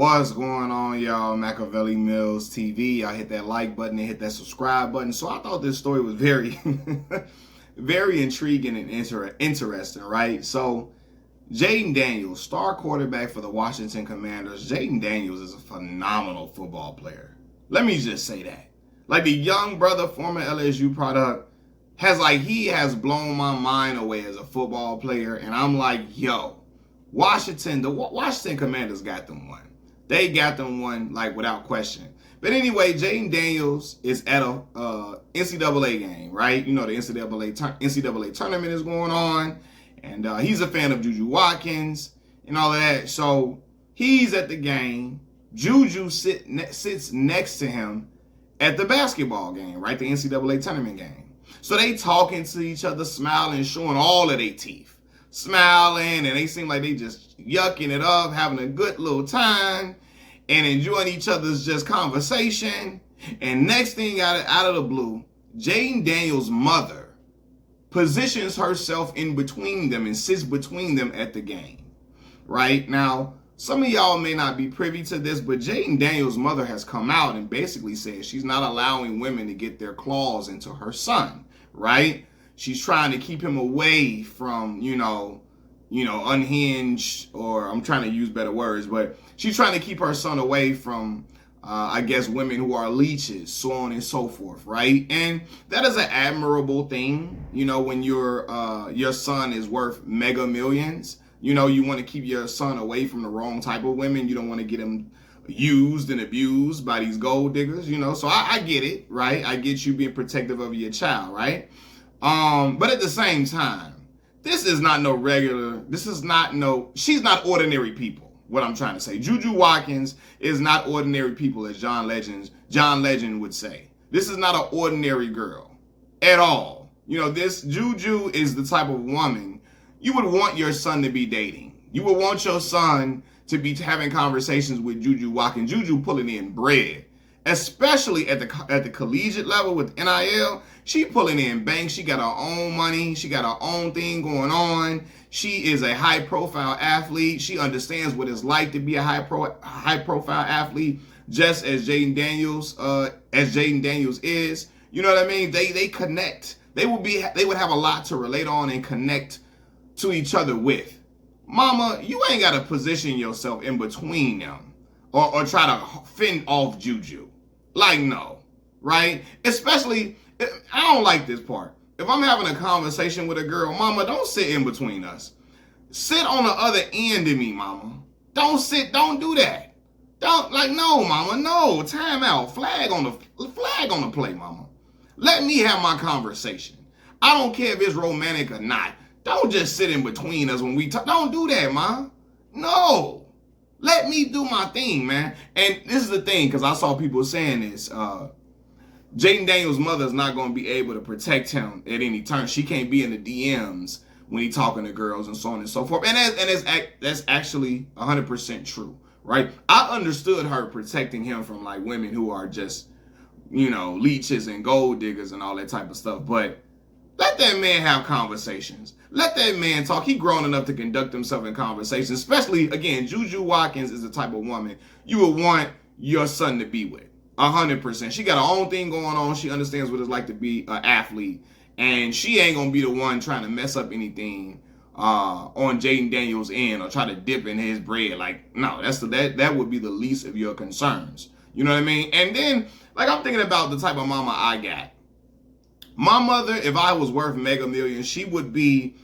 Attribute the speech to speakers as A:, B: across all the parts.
A: What's going on, y'all? Machiavelli Mills TV. Y'all hit that like button and hit that subscribe button. So I thought this story was very, very intriguing and interesting, right? So Jayden Daniels, star quarterback for the Washington Commanders. Jayden Daniels is a phenomenal football player. Let me just say that. Like the young brother, former LSU product, he has blown my mind away as a football player. And I'm like, yo, the Washington Commanders got them one. They got them one, like, without question. But anyway, Jayden Daniels is at a NCAA game, right? You know, the NCAA tournament is going on. And he's a fan of Juju Watkins and all of that. So he's at the game. Juju sits next to him at the basketball game, right? The NCAA tournament game. So they talking to each other, smiling, showing all of their teeth. Smiling, and they seem like they just yucking it up, having a good little time, and enjoying each other's just conversation. And next thing out of the blue, Jayden Daniels' mother positions herself in between them and sits between them at the game. Right? Now, some of y'all may not be privy to this, but Jayden Daniels' mother has come out and basically said she's not allowing women to get their claws into her son, right? She's trying to keep him away from, you know, unhinged, or I'm trying to use better words, but she's trying to keep her son away from, I guess, women who are leeches, so on and so forth, right? And that is an admirable thing, you know, when your son is worth mega millions. You know, you want to keep your son away from the wrong type of women. You don't want to get him used and abused by these gold diggers, you know. So I get it, right? I get you being protective of your child, right? But at the same time, she's not ordinary people, what I'm trying to say. Juju Watkins is not ordinary people, as John Legend would say. This is not an ordinary girl at all. You know, this Juju is the type of woman you would want your son to be dating. You would want your son to be having conversations with Juju Watkins. Juju pulling in bread, especially at the collegiate level with NIL. She pulling in banks. She got her own money. She got her own thing going on. She is a high-profile athlete. She understands what it's like to be a high-profile athlete, just as Jayden Daniels is. You know what I mean? They connect. They would have a lot to relate on and connect to each other with. Mama, you ain't got to position yourself in between them or try to fend off Juju. Like, no, right? Especially, I don't like this part. If I'm having a conversation with a girl, mama, don't sit in between us. Sit on the other end of me, mama. Don't do that. No, mama, no, time out. Flag on the play, mama. Let me have my conversation. I don't care if it's romantic or not. Don't just sit in between us when we talk. Don't do that, ma. No. Let me do my thing, man. And this is the thing, because I saw people saying this. Jayden Daniels' mother is not going to be able to protect him at any turn. She can't be in the DMs when he's talking to girls and so on and so forth. And that's actually 100% true, right? I understood her protecting him from, like, women who are just, you know, leeches and gold diggers and all that type of stuff. But let that man have conversations. Let that man talk. He grown enough to conduct himself in conversations. Especially, again, Juju Watkins is the type of woman you would want your son to be with. 100%. She got her own thing going on. She understands what it's like to be an athlete. And she ain't going to be the one trying to mess up anything on Jayden Daniels' end or try to dip in his bread. Like, no, that would be the least of your concerns. You know what I mean? And then, like, I'm thinking about the type of mama I got. My mother, if I was worth mega millions, she would be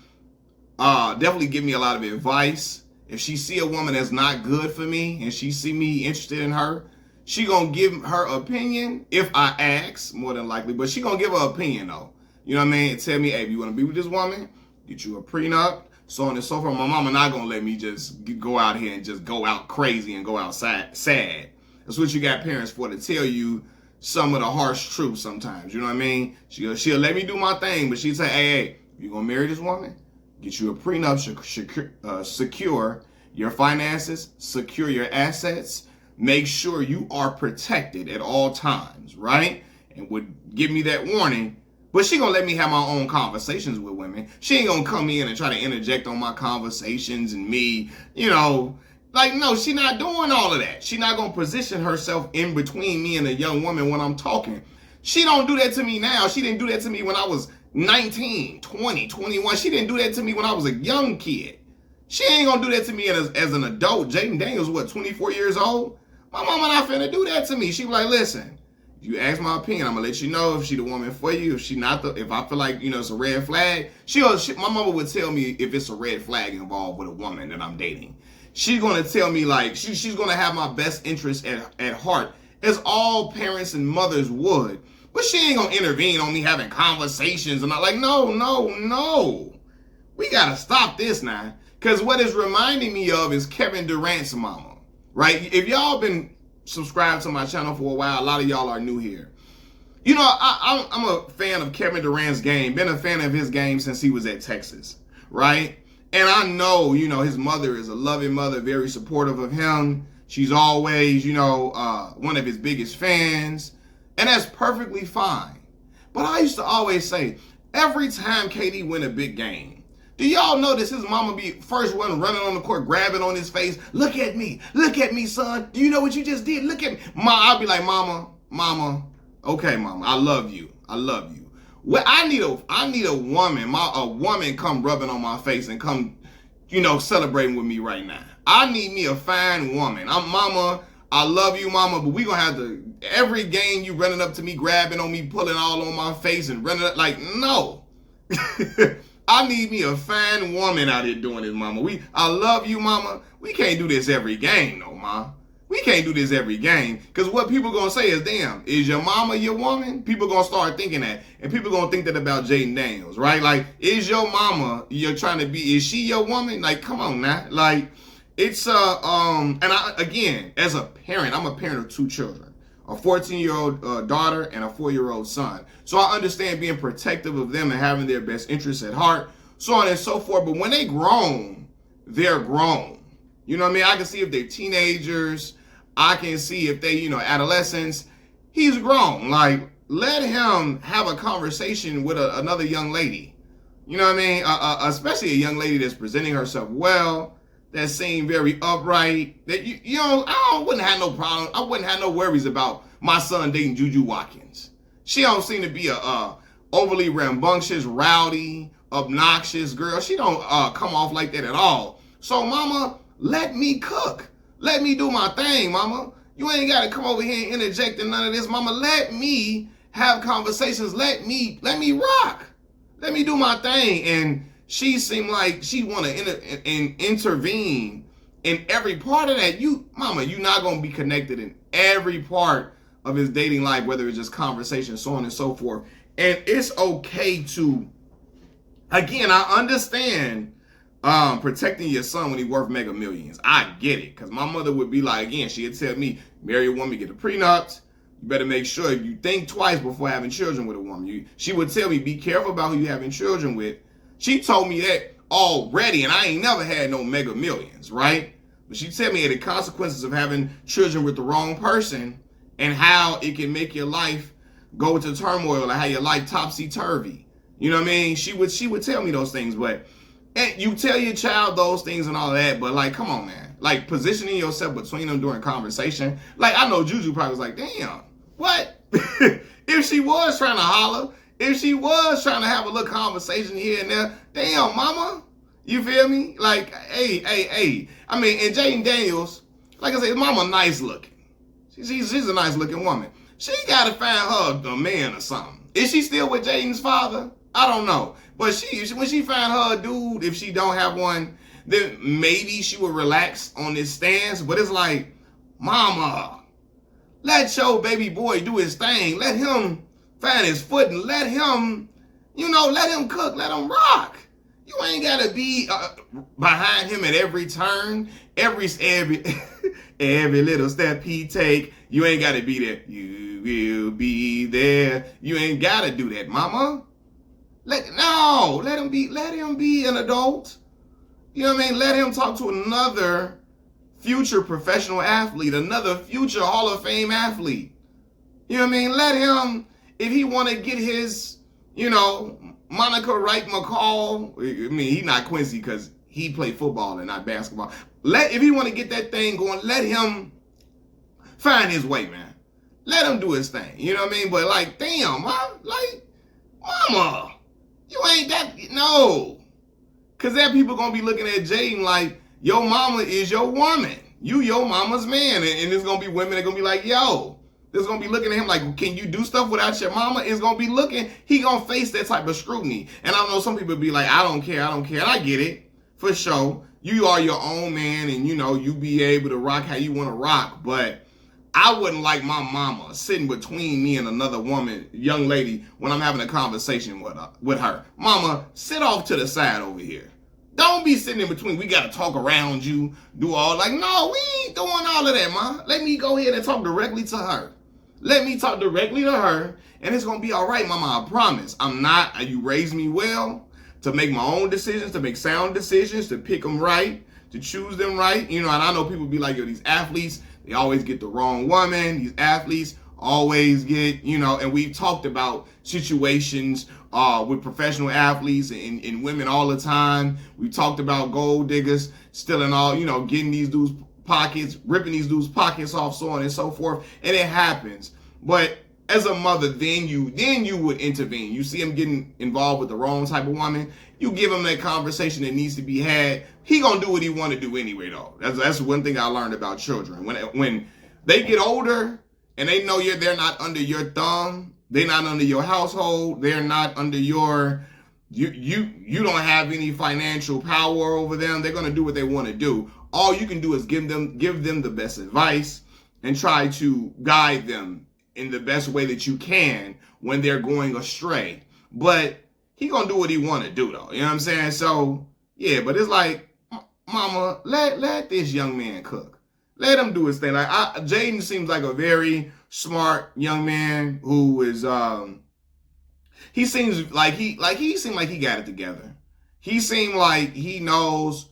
A: definitely give me a lot of advice. If she see a woman that's not good for me and she see me interested in her, she gonna give her opinion if I ask, more than likely. But she gonna give her opinion though. You know what I mean? And tell me, hey, if you wanna be with this woman, get you a prenup, so on and so forth. My mama not gonna let me just go out here and just go out crazy and go outside sad. That's what you got parents for, to tell you some of the harsh truth sometimes. You know what I mean? She'll let me do my thing, but she'll say, hey, if you're gonna marry this woman, get you a prenup, secure your finances, secure your assets, make sure you are protected at all times, right? And would give me that warning. But she gonna let me have my own conversations with women. She ain't gonna come in and try to interject on my conversations and me, you know, Like, no, she not doing all of that. She not going to position herself in between me and a young woman when I'm talking. She don't do that to me now. She didn't do that to me when I was 19, 20, 21. She didn't do that to me when I was a young kid. She ain't going to do that to me as an adult. Jayden Daniels, what, 24 years old? My mama not finna do that to me. She be like, listen, if you ask my opinion, I'm going to let you know if she the woman for you. If she not if I feel like, it's a red flag. My mama would tell me if it's a red flag involved with a woman that I'm dating. She's going to tell me, like, she's going to have my best interest at heart, as all parents and mothers would. But she ain't going to intervene on me having conversations. And I'm like, no. We got to stop this now. Because what it's reminding me of is Kevin Durant's mama, right? If y'all been subscribed to my channel for a while, a lot of y'all are new here. I'm a fan of Kevin Durant's game. Been a fan of his game since he was at Texas, right? And I know, his mother is a loving mother, very supportive of him. She's always, one of his biggest fans. And that's perfectly fine. But I used to always say, every time KD win a big game, do y'all notice his mama be first one running on the court, grabbing on his face? Look at me, son. Do you know what you just did? Look at me. I'll be like, mama, okay, mama, I love you. Well, I need a woman, a woman come rubbing on my face and come, celebrating with me right now. I need me a fine woman. Mama, I love you, mama, but we gonna have to, every game you running up to me, grabbing on me, pulling all on my face and running up, like, no. I need me a fine woman out here doing this, mama. I love you, mama. We can't do this every game, no, ma. We can't do this every game. Because what people going to say is, damn, is your mama your woman? People going to start thinking that. And people going to think that about Jayden Daniels, right? Like, is your mama, is she your woman? Like, come on now. Like, it's, again, as a parent, I'm a parent of 2 children. A 14-year-old daughter and a 4-year-old son. So I understand being protective of them and having their best interests at heart, so on and so forth. But when they grown, they're grown. You know what I mean? I can see if they're teenagers. I can see if they, adolescents. He's grown. Like, let him have a conversation with another young lady. You know what I mean? Especially a young lady that's presenting herself well, that seem very upright, that I wouldn't have no problem. I wouldn't have no worries about my son dating Juju Watkins. She don't seem to be a overly rambunctious, rowdy, obnoxious girl. She don't come off like that at all. So, mama, let me cook. Let me do my thing, mama. You ain't got to come over here and interject in none of this, mama. Let me have conversations. Let me rock. Let me do my thing. And she seemed like she want to intervene in every part of that. Mama, you're not going to be connected in every part of his dating life, whether it's just conversation, so on and so forth. And it's okay to, again, I understand protecting your son when he's worth mega millions. I get it. Because my mother would be like, again, she'd tell me, marry a woman, get a prenup. You better make sure you think twice before having children with a woman. She would tell me, be careful about who you're having children with. She told me that already, and I ain't never had no mega millions, right? But she told me the consequences of having children with the wrong person and how it can make your life go into turmoil and how your life topsy-turvy. You know what I mean? She would tell me those things, but and you tell your child those things and all that, but like, come on, man. Like, positioning yourself between them during conversation. Like, I know Juju probably was like, damn, what? If she was trying to holler, if she was trying to have a little conversation here and there, damn, mama, you feel me? Like, hey. I mean, and Jayden Daniels, like I said, mama nice looking. She's a nice looking woman. She got to find her a man or something. Is she still with Jayden's father? I don't know. But when she find her a dude, if she don't have one, then maybe she would relax on this stance. But it's like, mama, let your baby boy do his thing. Let him find his foot and let him, let him cook, let him rock. You ain't got to be behind him at every turn, every little step he take. You ain't got to be there. You will be there. You ain't got to do that, mama. Let him be an adult. You know what I mean? Let him talk to another future professional athlete, another future Hall of Fame athlete. You know what I mean? Let him, if he want to get his, Monica Wright McCall, I mean, he not Quincy because he play football and not basketball. If he want to get that thing going, let him find his way, man. Let him do his thing. You know what I mean? But like, damn, mama, you ain't that, no. Because then people going to be looking at Jayden like, your mama is your woman. You your mama's man. And there's going to be women that going to be like, yo, there's going to be looking at him like, can you do stuff without your mama? It's going to be looking, he going to face that type of scrutiny. And I know some people be like, I don't care. And I get it, for sure. You are your own man and, you know, you be able to rock how you want to rock. But I wouldn't like my mama sitting between me and another woman, young lady, when I'm having a conversation with her. Mama, sit off to the side over here. Don't be sitting in between. We got to talk around you, do all like, no, we ain't doing all of that, ma. Let me go ahead and talk directly to her. Let me talk directly to her, and it's going to be all right, mama, I promise. You raised me well to make my own decisions, to make sound decisions, to pick them right, to choose them right. You know, and I know people be like, yo, these athletes, they always get the wrong woman. These athletes always get, you know, and we've talked about situations with professional athletes and women all the time. We talked about gold diggers stealing all, you know, getting these dudes' pockets, ripping these dudes' pockets off, so on and so forth. And it happens. But as a mother, then you would intervene. You see him getting involved with the wrong type of woman, you give him that conversation that needs to be had. He gonna do what he want to do anyway, though. That's one thing I learned about children. When they get older and they know they're not under your thumb, they're not under your household, they're not under your, you don't have any financial power over them. They're gonna do what they want to do. All you can do is give them the best advice and try to guide them in the best way that you can when they're going astray. But he gonna do what he want to do, though. You know what I'm saying? So yeah, but it's like, mama, let this young man cook. Let him do his thing. Like Jayden seems like a very smart young man who is he seemed like he got it together. He seemed like he knows.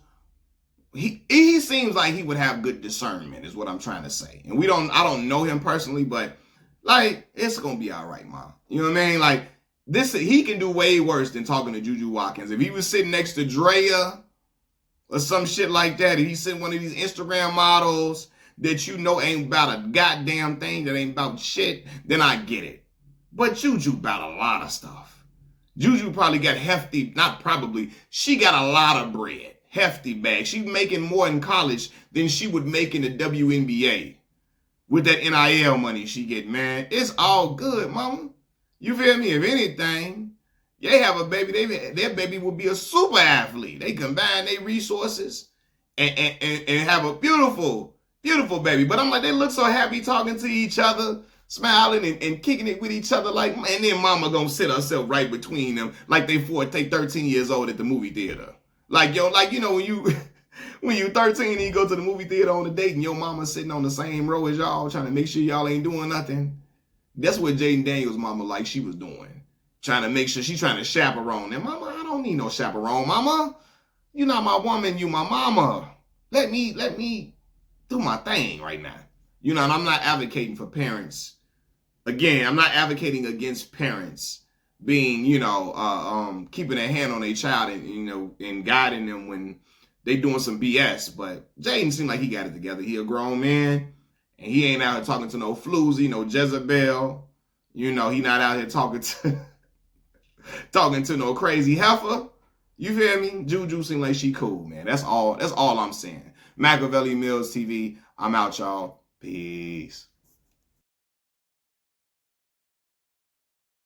A: He seems like he would have good discernment, is what I'm trying to say. And I don't know him personally, but like, it's gonna be all right, mom. You know what I mean? Like, he can do way worse than talking to Juju Watkins. If he was sitting next to Drea or some shit like that, if he's sitting one of these Instagram models that you know ain't about a goddamn thing, that ain't about shit, then I get it. But Juju about a lot of stuff. Juju probably got hefty, not probably, she got a lot of bread. Hefty bag. She's making more in college than she would make in the WNBA with that NIL money she get, man. It's all good, mama. You feel me? If anything, they have a baby, their baby will be a super athlete. They combine their resources and have a beautiful, beautiful baby. But I'm like, they look so happy talking to each other, smiling and kicking it with each other. Like, man, then mama gonna sit herself right between them like they 13 years old at the movie theater. Like, yo, like, you know, when you 13 and you go to the movie theater on a date and your mama sitting on the same row as y'all trying to make sure y'all ain't doing nothing. That's what Jayden Daniels' mama like she was doing. Trying to make sure she's trying to chaperone. And mama, I don't need no chaperone, mama. You're not my woman, you my mama. Let me do my thing right now. You know, and I'm not advocating for parents. Again, I'm not advocating against parents being, you know, keeping a hand on their child and, you know, and guiding them when they doing some BS. But Jayden seemed like he got it together. He a grown man, and he ain't out here talking to no floozy, no Jezebel. You know, he not out here talking to no crazy heifer. You feel me? Juju seem like she cool, man. That's all I'm saying. Machiavelli Mills TV. I'm out, y'all. Peace.